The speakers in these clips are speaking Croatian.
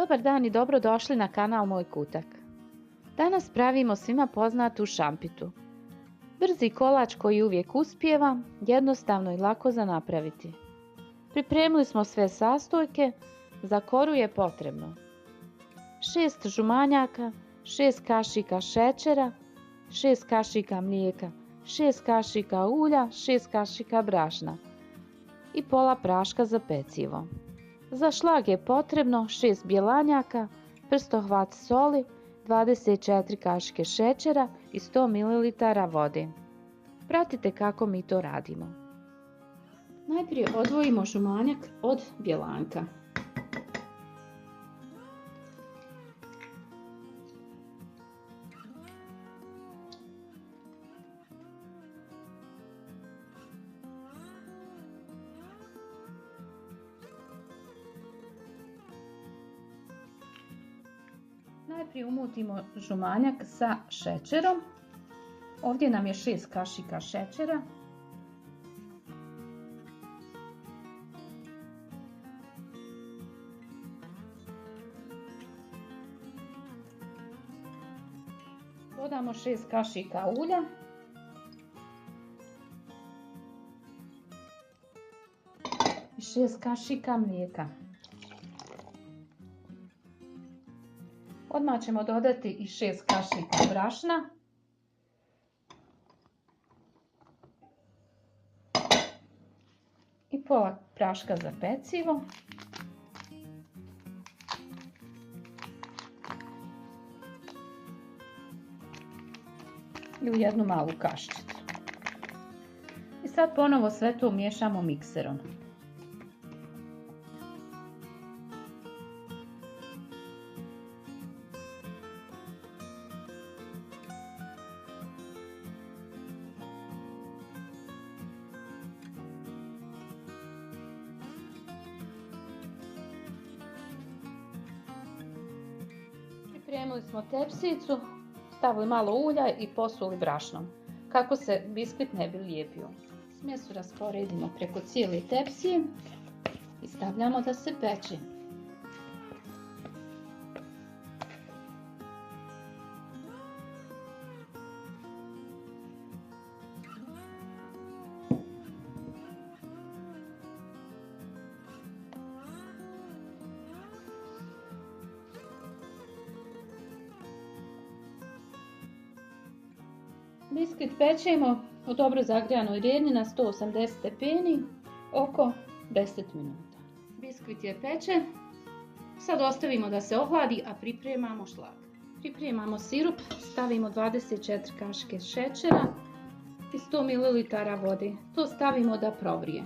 Dobar dan i dobro došli na kanal Moj kutak. Danas pravimo svima poznatu šampitu. Brzi kolač koji uvijek uspijeva, jednostavno i lako za napraviti. Pripremili smo sve sastojke, za koru je potrebno 6 žumanjaka, 6 kašika šećera, 6 kašika mlijeka, 6 kašika ulja, 6 kašika brašna i pola praška za pecivo. Za šlag je potrebno 6 bjelanjaka, prstohvat soli, 24 kašike šećera i 100 ml vode. Pratite kako mi to radimo. Najprije odvojimo žumanjak od bjelanka. Najprije umutimo žumanjak sa šećerom. Ovdje nam je 6 kašika šećera. Dodamo 6 kašika ulja. I 6 kašika mlijeka. Odmah ćemo dodati i 6 kašika brašna. I pola praška za pecivo. I u jednu malu kaščicu. I sad ponovo sve to miješamo mikserom. Pripremili smo tepsicu, stavili malo ulja i posuli brašnom, kako se biskvit ne bi lijepio. Smjesu rasporedimo preko cijele tepsije i stavljamo da se peče. Biskvit pečemo u dobro zagrijanoj redni na 180 stepeni oko 10 minuta. Biskvit je pečen. Sad ostavimo da se ohladi, a pripremamo šlag. Pripremamo sirup, stavimo 24 kašike šećera i 100 ml vode. To stavimo da provrije.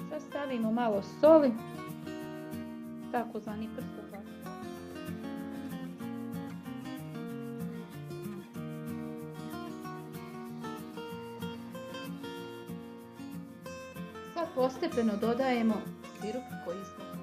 Sad stavimo malo soli, takozvani prstohvat. Sad postepeno dodajemo sirup koji smo kuhali.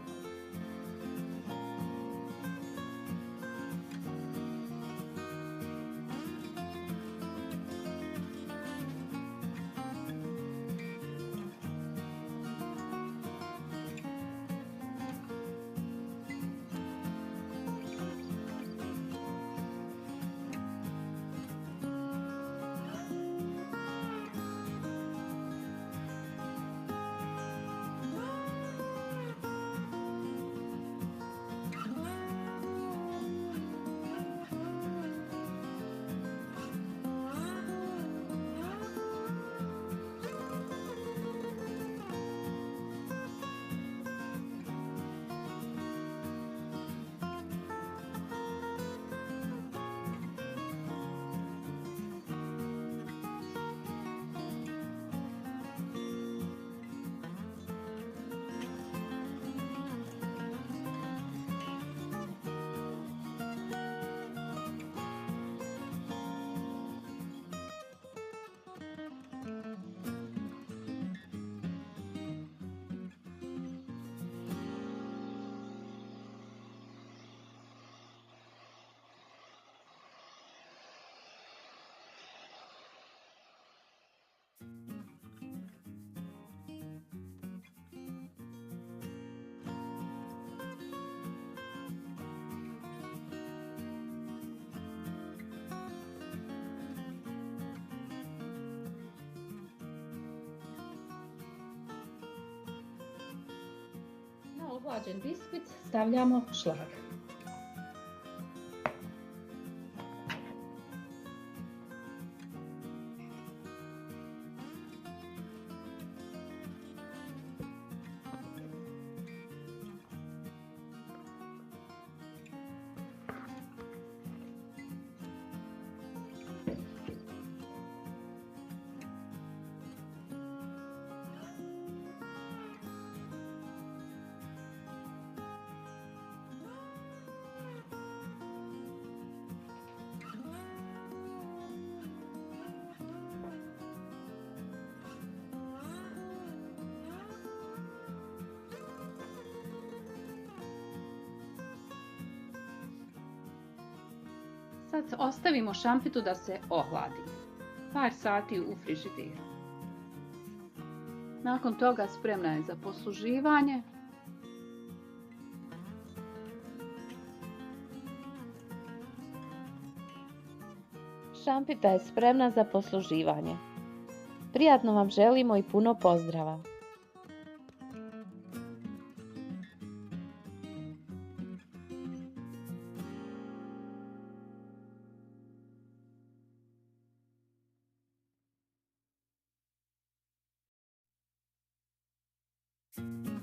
Ohlađen biskvit stavljamo šlag. Sad ostavimo šampitu da se ohladi. Par sati u frižideru. Nakon toga spremna je za posluživanje. Šampita je spremna za posluživanje. Prijatno vam želimo i puno pozdrava! Thank you.